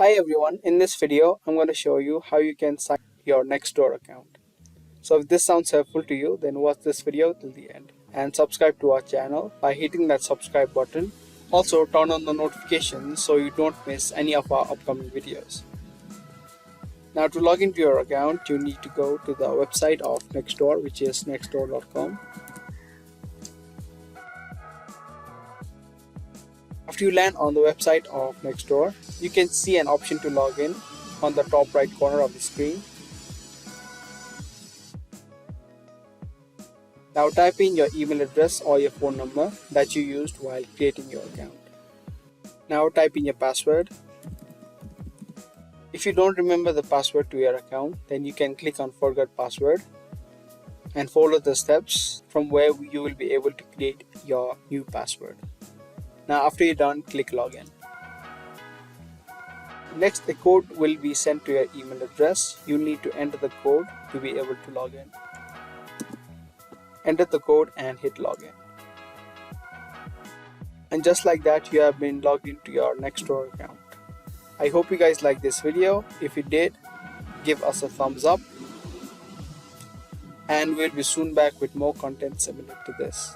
Hi everyone, in this video I'm going to show you how you can sign your Nextdoor account. So if this sounds helpful to you, then watch this video till the end and subscribe to our channel by hitting that subscribe button. Also turn on the notifications so you don't miss any of our upcoming videos. Now to log into your account, you need to go to the website of Nextdoor, which is nextdoor.com. After you land on the website of Nextdoor, you can see an option to log in on the top right corner of the screen. Now type in your email address or your phone number that you used while creating your account. Now type in your password. If you don't remember the password to your account, then you can click on Forget Password and follow the steps from where you will be able to create your new password. Now after you're done, click Login. Next, a code will be sent to your email address. You need to enter the code to be able to log in. Enter the code and hit login. And just like that, you have been logged into your Nextdoor account. I hope you guys liked this video. If you did, give us a thumbs up. And we'll be soon back with more content similar to this.